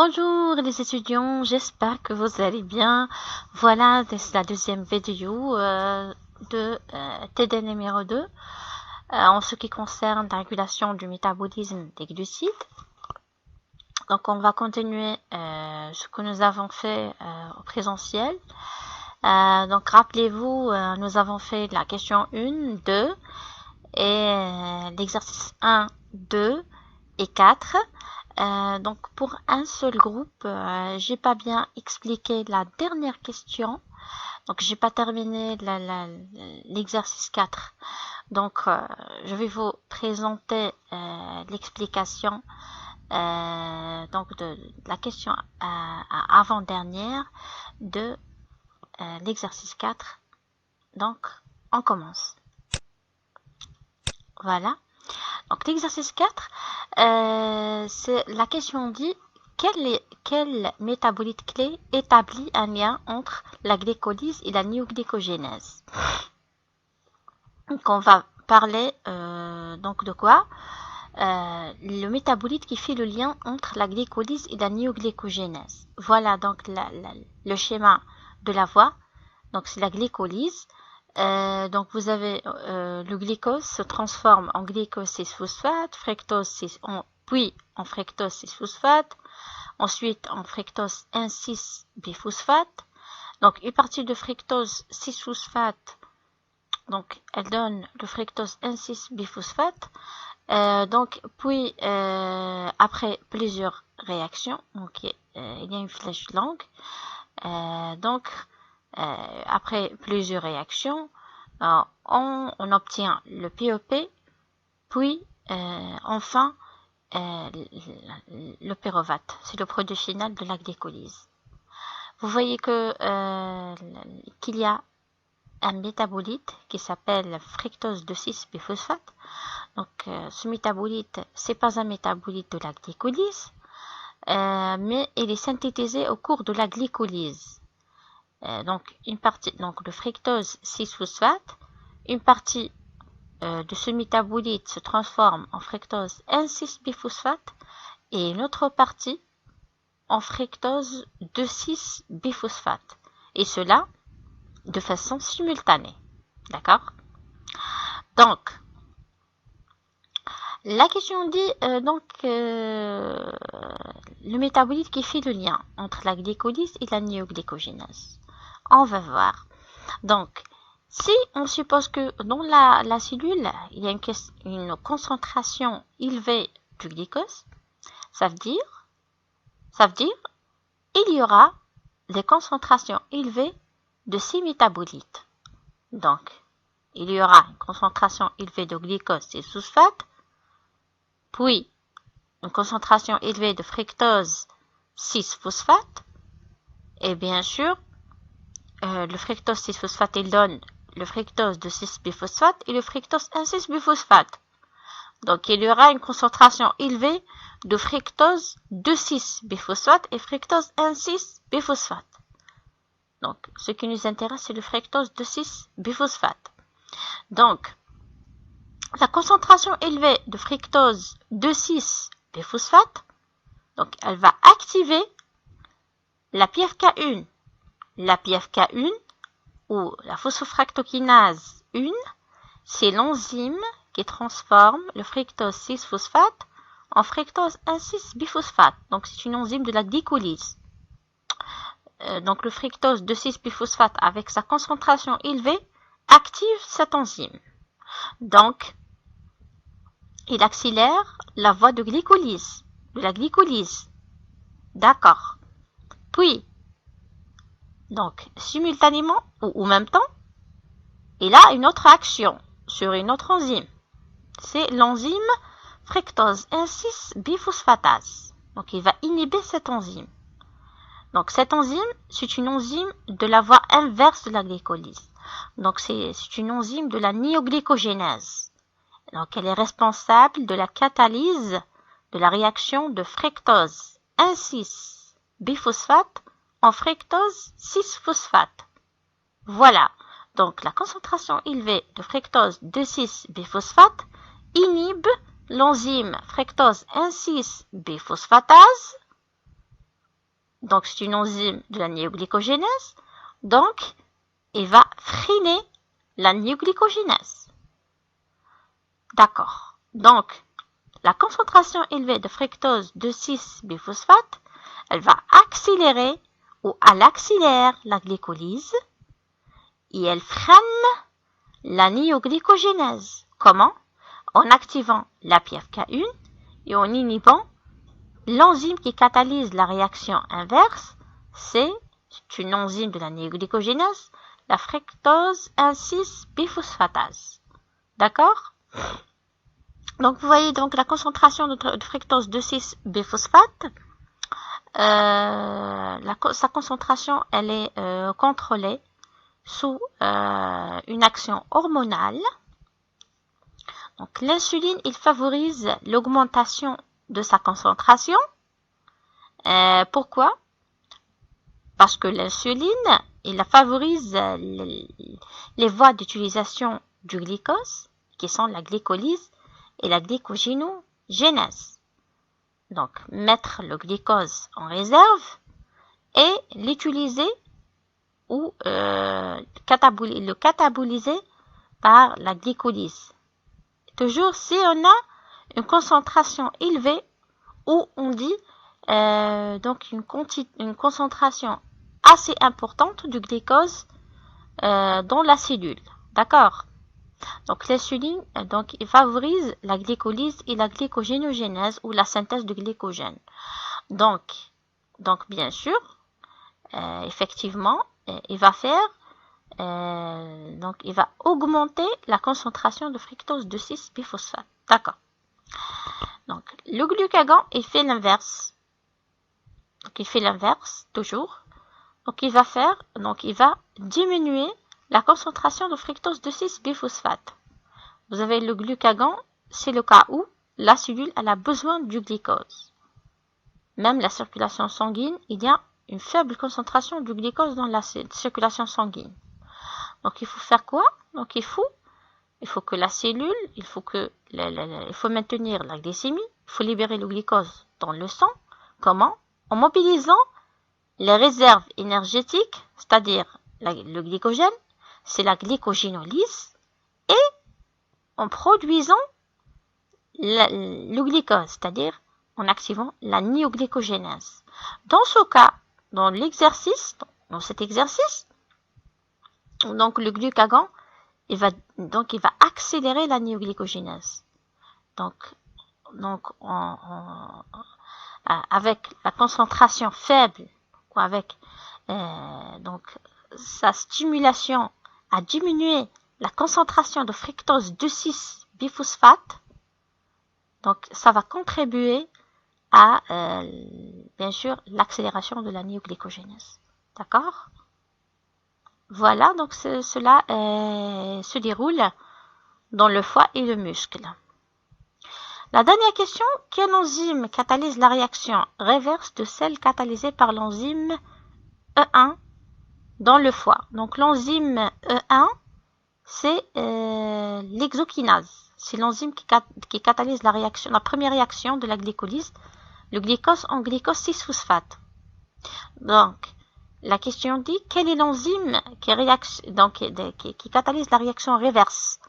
Bonjour les étudiants, j'espère que vous allez bien. Voilà, c'est la deuxième vidéo de TD numéro 2 en ce qui concerne la régulation du métabolisme des glucides. Donc on va continuer ce que nous avons fait au présentiel. Donc rappelez-vous, nous avons fait la question 1, 2 et l'exercice 1, 2 et 4. Donc pour un seul groupe, j'ai pas bien expliqué la dernière question. Donc j'ai pas terminé l'exercice 4. Donc je vais vous présenter l'explication donc de la question avant-dernière de l'exercice 4. Donc on commence. Voilà. Donc l'exercice 4, c'est la question dit quel métabolite clé établit un lien entre la glycolyse et la néoglycogénèse. Donc on va parler donc de quoi le métabolite qui fait le lien entre la glycolyse et la néoglycogénèse. Voilà donc le schéma de la voie. Donc c'est la glycolyse. Donc vous avez le glucose se transforme en glucose 6-phosphate, puis en fructose 6-phosphate, ensuite en fructose 1,6-biphosphate. Donc une partie de fructose 6-phosphate, donc elle donne le fructose 1,6-biphosphate. Donc puis après plusieurs réactions, donc il y a une flèche longue. Après plusieurs réactions, on obtient le PEP, puis enfin le pyruvate. C'est le produit final de la glycolyse. Vous voyez que qu'il y a un métabolite qui s'appelle fructose 2,6-biphosphate. Donc ce métabolite, c'est pas un métabolite de la glycolyse, mais il est synthétisé au cours de la glycolyse. Donc une partie donc le fructose 6-phosphate, une partie de ce métabolite se transforme en fructose 1,6-biphosphate et une autre partie en fructose 2,6-biphosphate, et cela de façon simultanée. D'accord? Donc la question dit le métabolite qui fait le lien entre la glycolyse et la néoglycogénèse. On va voir. Donc, si on suppose que dans la cellule, il y a une concentration élevée du glucose, ça veut dire il y aura des concentrations élevées de ces métabolites. Donc, il y aura une concentration élevée de glucose 6-phosphate, puis une concentration élevée de fructose 6-phosphate, et bien sûr, le fructose 6-phosphate, il donne le fructose 2,6-biphosphate et le fructose 1,6-biphosphate. Donc, il y aura une concentration élevée de fructose 2,6-biphosphate et fructose 1,6-biphosphate. Donc, ce qui nous intéresse, c'est le fructose 2,6-biphosphate. Donc, la concentration élevée de fructose 2,6-biphosphate, donc, elle va activer la PFK1. La PFK1 ou la phosphofructokinase 1, c'est l'enzyme qui transforme le fructose 6-phosphate en fructose 1,6-biphosphate. Donc c'est une enzyme de la glycolyse. Donc le fructose 2,6-biphosphate avec sa concentration élevée active cette enzyme. Donc il accélère la voie de la glycolyse. D'accord. Puis donc, simultanément ou en même temps, il a une autre action sur une autre enzyme. C'est l'enzyme fructose 1,6-biphosphatase. Donc, il va inhiber cette enzyme. Donc, cette enzyme, c'est une enzyme de la voie inverse de la glycolyse. Donc, c'est une enzyme de la néoglycogénèse. Donc, elle est responsable de la catalyse de la réaction de fructose 1,6-biphosphate en fructose 6-phosphate. Voilà, donc la concentration élevée de fructose 2,6-biphosphate inhibe l'enzyme fructose 1,6-biphosphatase donc c'est une enzyme de la néoglycogénèse, donc il va freiner la néoglycogénèse. D'accord. Donc, la concentration élevée de fructose 2,6-biphosphate, elle va accélérer ou elle accélère la glycolyse et elle freine la néoglycogénèse. Comment? En activant la PFK1 et en inhibant l'enzyme qui catalyse la réaction inverse, c'est une enzyme de la néoglycogénèse, la fructose 1,6-biphosphatase. D'accord? Donc, vous voyez donc la concentration de fructose 2,6-biphosphate. Sa concentration, elle est contrôlée sous une action hormonale. Donc, l'insuline, il favorise l'augmentation de sa concentration. Pourquoi? Parce que l'insuline, il favorise les voies d'utilisation du glycose, qui sont la glycolyse et la glycogénogénèse. Donc, mettre le glycose en réserve et l'utiliser ou le cataboliser par la glycolyse. Toujours si on a une concentration élevée ou on dit donc une concentration assez importante du glycose dans la cellule. D'accord? Donc l'insuline, donc, il favorise la glycolyse et la glycogénogénèse ou la synthèse de glycogène. Donc bien sûr, effectivement, il va faire donc il va augmenter la concentration de fructose 2,6-biphosphate. D'accord. Donc le glucagon, il fait l'inverse. Donc il fait l'inverse toujours. Donc il va diminuer la concentration de fructose 2,6-biphosphate. Vous avez le glucagon, c'est le cas où la cellule elle a besoin du glucose. Même la circulation sanguine, il y a une faible concentration du glucose dans la circulation sanguine. Donc il faut faire quoi? Donc il faut que la cellule, il faut maintenir la glycémie, il faut libérer le glucose dans le sang. Comment? En mobilisant les réserves énergétiques, c'est-à-dire le glycogène, c'est la glycogénolyse, et en produisant le glycose, c'est-à-dire en activant la néoglycogénèse. Dans ce cas, dans cet exercice, donc le glucagon, il va accélérer la néoglycogénèse. Donc avec la concentration faible ou avec sa stimulation à diminuer la concentration de fructose 2,6-biphosphate, donc ça va contribuer à bien sûr l'accélération de la néoglycogénèse. D'accord? Voilà, donc cela se déroule dans le foie et le muscle. La dernière question, quelle enzyme catalyse la réaction reverse de celle catalysée par l'enzyme E1 dans le foie? Donc l'enzyme E1, c'est l'exokinase. C'est l'enzyme qui catalyse la première réaction de la glycolyse, le glycose en glycose 6-phosphate. Donc, la question dit, quelle est l'enzyme qui catalyse la réaction reverse?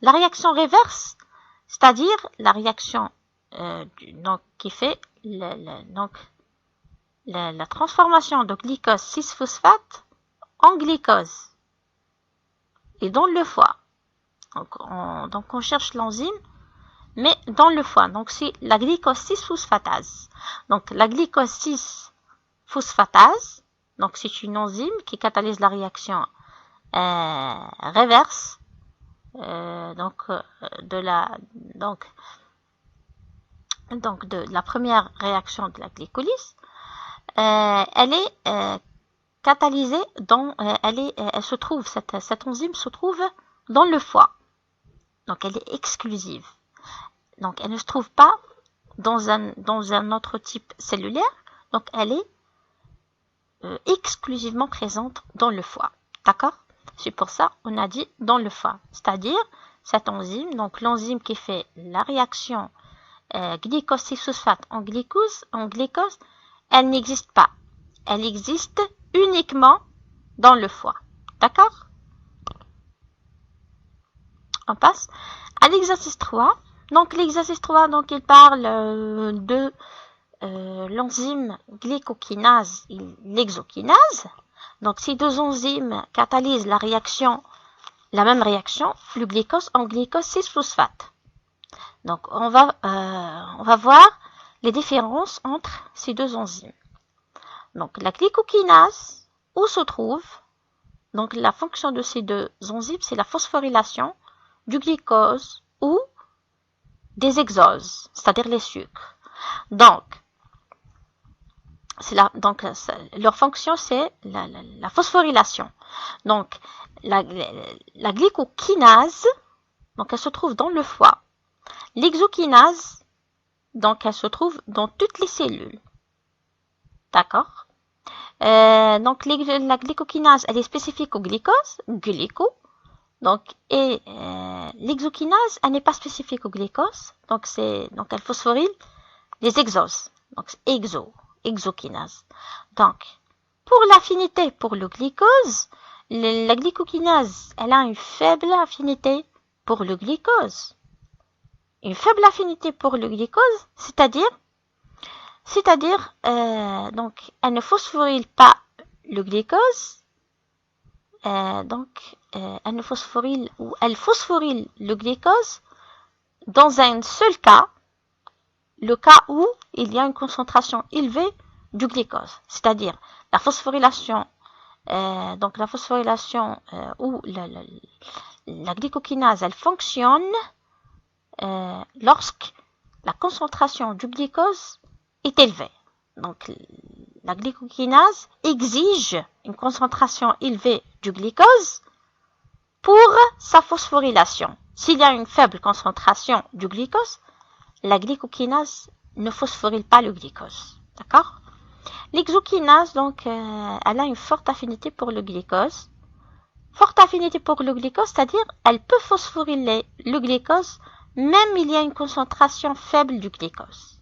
La réaction reverse, c'est-à-dire la réaction qui fait la transformation de glycose 6-phosphate en glycose et dans le foie. Donc on cherche l'enzyme, mais dans le foie. Donc c'est la glycose 6-phosphatase. Donc la glycose 6-phosphatase, donc c'est une enzyme qui catalyse la réaction reverse de la première réaction de la glycolyse. Elle est catalysée cette enzyme se trouve dans le foie. Donc elle est exclusive. Donc elle ne se trouve pas dans un autre type cellulaire. Donc elle est exclusivement présente dans le foie. D'accord? C'est pour ça qu'on a dit dans le foie. C'est-à-dire cette enzyme, donc l'enzyme qui fait la réaction glycose 6-phosphate en glycose, elle n'existe pas. elle existe uniquement dans le foie. D'accord? On passe à l'exercice 3. Donc l'exercice 3, donc il parle de l'enzyme glycokinase et l'exokinase. Donc ces deux enzymes catalysent la même réaction, le glycose en glycose 6-phosphate. Donc on va voir les différences entre ces deux enzymes. Donc la glycokinase, où se trouve, donc la fonction de ces deux enzymes, c'est la phosphorylation du glycose ou des exoses, c'est-à-dire les sucres. Donc leur fonction, c'est la phosphorylation. Donc, la glycokinase, donc elle se trouve dans le foie. L'exokinase, donc elle se trouve dans toutes les cellules. D'accord? Donc, la glycokinase, elle est spécifique au glycose, Donc, et l'exokinase, elle n'est pas spécifique au glycose. Donc elle phosphoryle les exoses. Donc, exokinase. Donc, pour l'affinité pour le glycose, la glycokinase, elle a une faible affinité pour le glycose. Une faible affinité pour le glycose, c'est-à-dire, donc, elle ne phosphoryle pas le glycose. Elle phosphoryle le glycose dans un seul cas, le cas où il y a une concentration élevée du glycose, c'est-à-dire la phosphorylation, où la glycokinase, elle fonctionne lorsque la concentration du glycose est élevée. Donc la glycokinase exige une concentration élevée du glycose pour sa phosphorylation. S'il y a une faible concentration du glycose, la glycokinase ne phosphoryle pas le glycose. D'accord? L'exokinase, donc, elle a une forte affinité pour le glycose. Forte affinité pour le glycose, c'est-à-dire elle peut phosphoryler le glycose même il y a une concentration faible du glycose.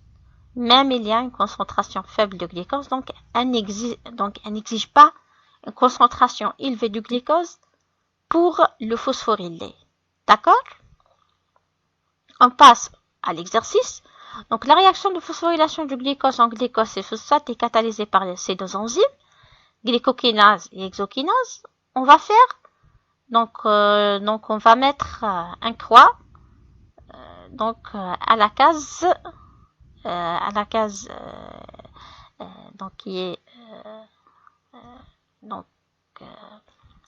Même il y a une concentration faible de glycose, donc elle n'exige pas une concentration élevée du glycose pour le phosphoryler. D'accord? On passe à l'exercice. Donc la réaction de phosphorylation du glycose en glycose et phosphate est catalysée par ces deux enzymes, glycokinase et exokinase. On va faire, donc on va mettre un croix à la case donc qui est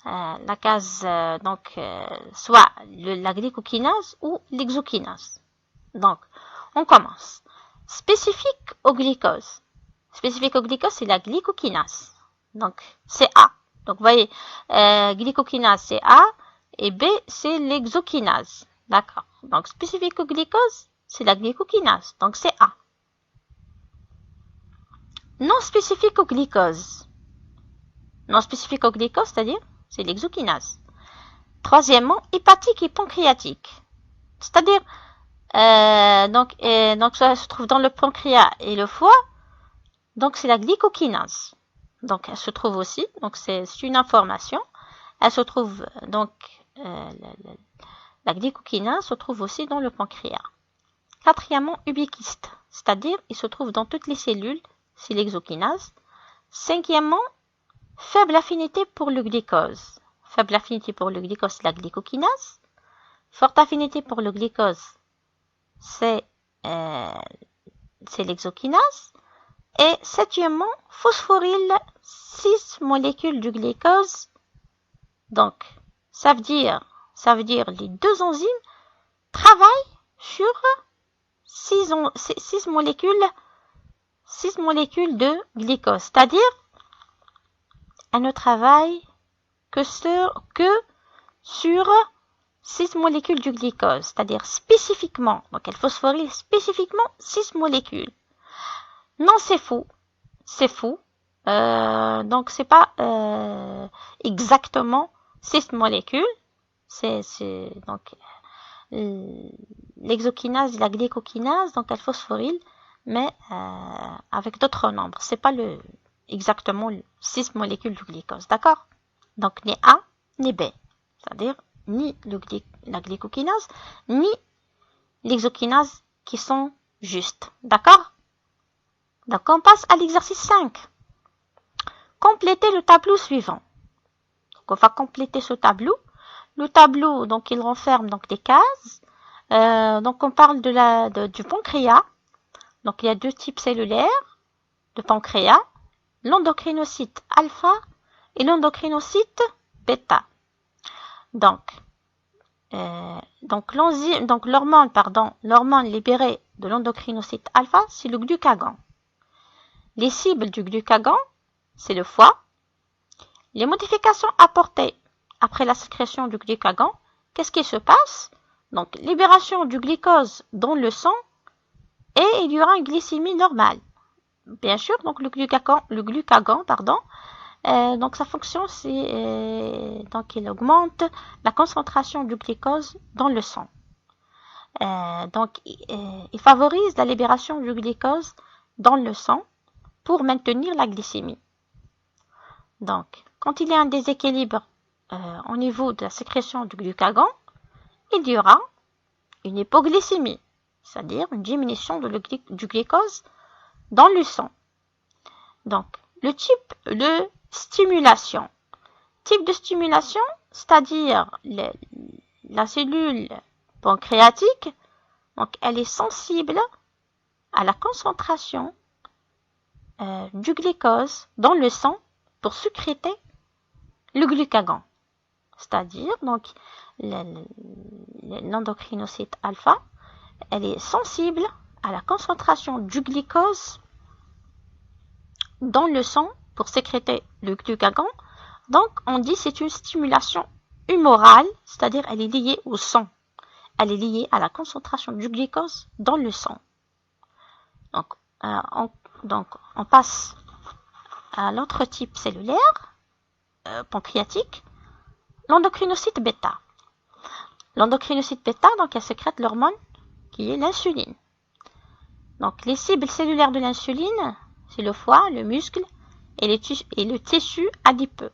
la case soit la glycokinase ou l'exokinase. Donc on commence. Spécifique au glycose. Spécifique au glycose, c'est la glycokinase. Donc c'est A. Donc vous voyez, glycokinase c'est A et B c'est l'exokinase. D'accord. Donc spécifique au glycose, c'est la glycokinase. Donc c'est A. Non spécifique au glycose. Non spécifique au glycose, c'est-à-dire, c'est l'exokinase. Troisièmement, hépatique et pancréatique. C'est-à-dire, donc ça se trouve dans le pancréas et le foie. Donc c'est la glycokinase. Donc elle se trouve aussi, donc c'est une information. Elle se trouve donc la glycokinase se trouve aussi dans le pancréas. Quatrièmement, ubiquiste, c'est-à-dire il se trouve dans toutes les cellules, c'est l'exokinase. Cinquièmement, faible affinité pour le glycose. Faible affinité pour le glycose, c'est la glycokinase. Forte affinité pour le glycose, c'est l'exokinase. Et septièmement, phosphoryle 6 molécules du glycose. Donc, ça veut dire les deux enzymes travaillent sur 6 molécules de glycose. C'est-à-dire, elles ne travaillent que sur 6 molécules du glycose. C'est-à-dire spécifiquement. Donc, elles phosphorylent spécifiquement 6 molécules. Non, c'est faux. C'est faux. Donc, c'est pas exactement 6 molécules. Donc l'exokinase et la glycokinase, donc elles phosphorylent, mais avec d'autres nombres. C'est pas exactement 6 molécules de glucose, d'accord? Donc, ni A, ni B. C'est-à-dire, ni la glycokinase, ni l'exokinase qui sont justes, d'accord? Donc, on passe à l'exercice 5. Complétez le tableau suivant. Donc, on va compléter ce tableau. Le tableau, donc, il renferme donc des cases. Donc, on parle du pancréas. Donc, il y a 2 types cellulaires de pancréas, l'endocrinocyte alpha et l'endocrinocyte bêta. Donc l'hormone libérée de l'endocrinocyte alpha, c'est le glucagon. Les cibles du glucagon, c'est le foie. Les modifications apportées après la sécrétion du glucagon, qu'est-ce qui se passe? Donc, libération du glucose dans le sang et il y aura une glycémie normale. Bien sûr, donc le glucagon, donc sa fonction, c'est donc il augmente la concentration du glucose dans le sang. Donc, il favorise la libération du glucose dans le sang pour maintenir la glycémie. Donc, quand il y a un déséquilibre au niveau de la sécrétion du glucagon, il y aura une hypoglycémie, c'est-à-dire une diminution du glucose dans le sang. Donc, le type de stimulation. Type de stimulation, c'est-à-dire la cellule pancréatique, donc elle est sensible à la concentration du glucose dans le sang pour sécréter le glucagon. C'est-à-dire, donc, l'endocrinocyte alpha, elle est sensible à la concentration du glucose dans le sang pour sécréter le glucagon. Donc, on dit que c'est une stimulation humorale, c'est-à-dire elle est liée au sang. Elle est liée à la concentration du glucose dans le sang. Donc, on passe à l'autre type cellulaire, pancréatique, l'endocrinocyte bêta. L'endocrinocyte bêta, donc, elle sécrète l'hormone qui est l'insuline. Donc, les cibles cellulaires de l'insuline, c'est le foie, le muscle et le tissu adipeux.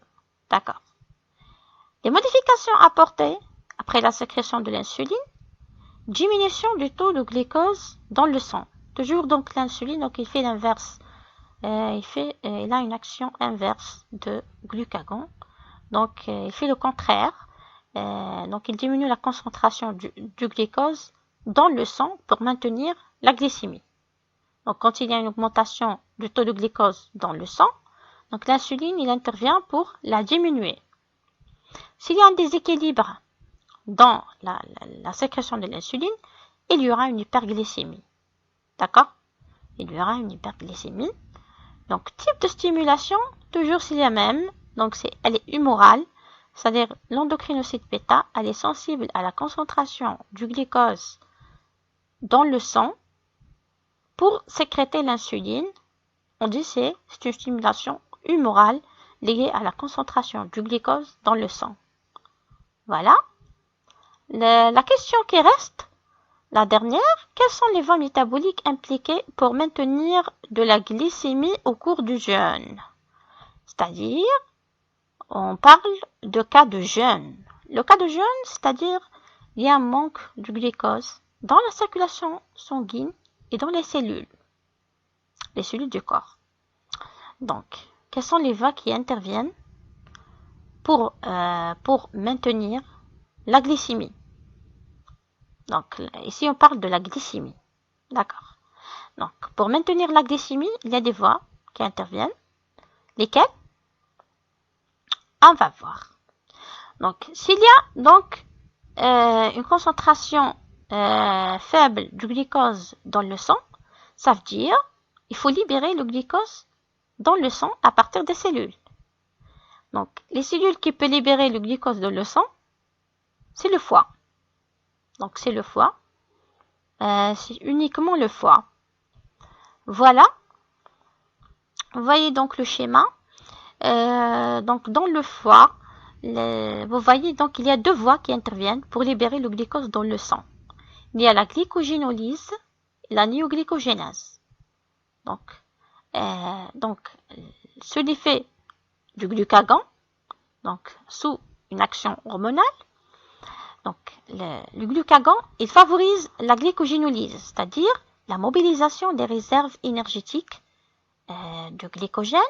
D'accord. Les modifications apportées après la sécrétion de l'insuline, diminution du taux de glucose dans le sang. Toujours donc l'insuline, donc il fait l'inverse. Il a une action inverse de glucagon. Donc il fait le contraire. Donc il diminue la concentration du glucose dans le sang pour maintenir la glycémie. Donc quand il y a une augmentation du taux de glucose dans le sang, donc l'insuline, il intervient pour la diminuer. S'il y a un déséquilibre dans la sécrétion de l'insuline, il y aura une hyperglycémie. D'accord? Il y aura une hyperglycémie. Donc, type de stimulation, toujours c'est la même. Donc, elle est humorale, c'est-à-dire l'endocrinocyte bêta, elle est sensible à la concentration du glucose dans le sang pour sécréter l'insuline. On dit c'est une stimulation humorale liée à la concentration du glucose dans le sang. Voilà. La question qui reste, la dernière, quelles sont les voies métaboliques impliquées pour maintenir de la glycémie au cours du jeûne? C'est-à-dire, on parle de cas de jeûne. Le cas de jeûne, c'est-à-dire, il y a un manque du glucose dans la circulation sanguine et dans les cellules du corps. Donc, quelles sont les voies qui interviennent pour maintenir la glycémie? Donc, ici, on parle de la glycémie. D'accord. Donc, pour maintenir la glycémie, il y a des voies qui interviennent. Lesquelles? On va voir. Donc, s'il y a donc une concentration faible du glucose dans le sang, ça veut dire il faut libérer le glucose dans le sang à partir des cellules. Donc, les cellules qui peuvent libérer le glucose dans le sang, c'est le foie. Donc, c'est le foie. C'est uniquement le foie. Voilà. Vous voyez donc le schéma. Donc, dans le foie, vous voyez donc il y a deux voies qui interviennent pour libérer le glucose dans le sang. Il y a la glycogénolyse et la néoglycogénase. Donc, donc sous l'effet du glucagon, donc sous une action hormonale. Donc le glucagon, il favorise la glycogénolyse, c'est-à-dire la mobilisation des réserves énergétiques de glycogène.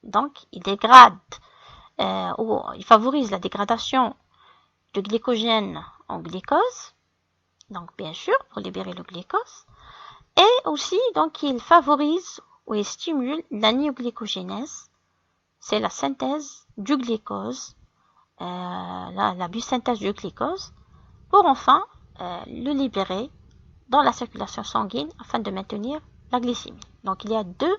Donc il dégrade ou il favorise la dégradation de glycogène en glucose, donc bien sûr pour libérer le glucose, et aussi donc il favorise ou il stimule la néoglycogénèse, c'est la synthèse du glucose, la biosynthèse du glucose, pour enfin le libérer dans la circulation sanguine afin de maintenir la glycémie. Donc il y a deux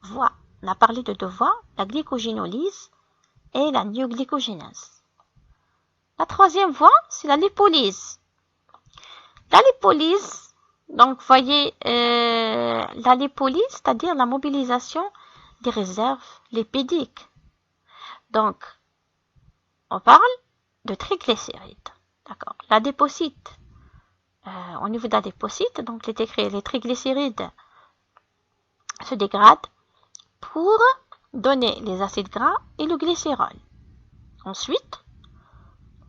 voies. On a parlé de deux voies, la glycogénolyse et la néoglycogénèse. La troisième voie, c'est la lipolyse. La lipolyse, donc voyez, la lipolyse, c'est-à-dire la mobilisation des réserves lipidiques. Donc, on parle de triglycérides. D'accord. L'adépocyte, au niveau de l'adépocyte, donc les triglycérides se dégradent pour donner les acides gras et le glycérol. Ensuite,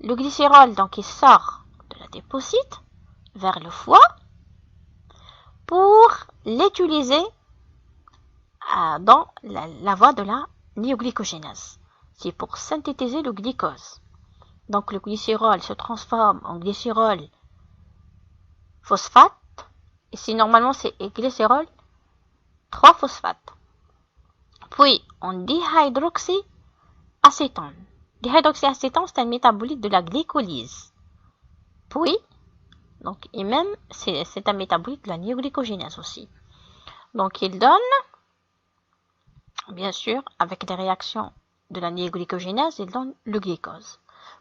le glycérol, donc, il sort de l'adépocyte vers le foie pour l'utiliser dans la voie de la néoglycogénèse. C'est pour synthétiser le glucose. Donc le glycérol se transforme en glycérol phosphate. Ici normalement c'est glycérol 3-phosphate. Puis en dihydroxyacétone. Dihydroxyacétone, c'est un métabolite de la glycolyse. Puis, donc, et même c'est un métabolite de la néoglycogénèse aussi. Donc il donne, bien sûr, avec les réactions de la néoglycogénèse, il donne le glucose.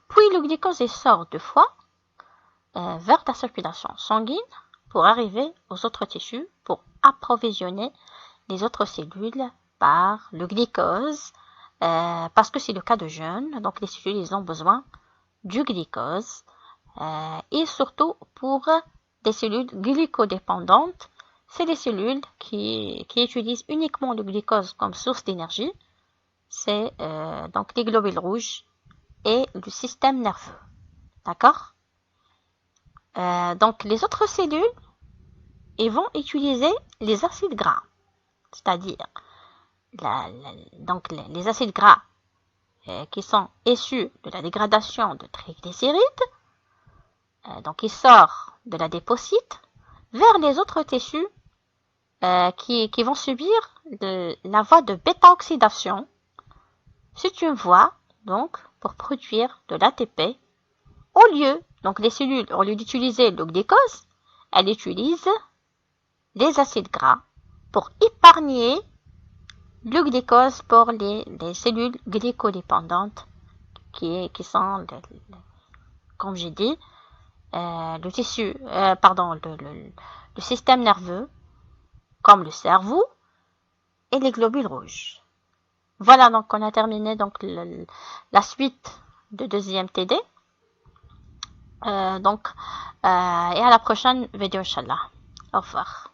Puis le glucose sort du foie vers la circulation sanguine pour arriver aux autres tissus pour approvisionner les autres cellules par le glucose, parce que c'est le cas de jeunes, donc les cellules ils ont besoin du glucose, et surtout pour des cellules glycodépendantes, c'est les cellules qui utilisent uniquement le glucose comme source d'énergie, c'est donc les globules rouges et le système nerveux. D'accord? Donc les autres cellules, ils vont utiliser les acides gras, c'est-à-dire donc les acides gras qui sont issus de la dégradation de triglycérides, donc ils sortent de l'adépocyte vers les autres tissus qui vont subir la voie de bêta-oxydation. C'est une voie donc pour produire de l'ATP. Au lieu, donc les cellules, au lieu d'utiliser le glucose, elles utilisent les acides gras pour épargner le glucose pour les cellules glycodépendantes qui sont, comme j'ai dit, le tissu, le système nerveux, comme le cerveau et les globules rouges. Voilà, donc on a terminé donc la suite de deuxième TD. Et à la prochaine vidéo, Inch'Allah. Au revoir.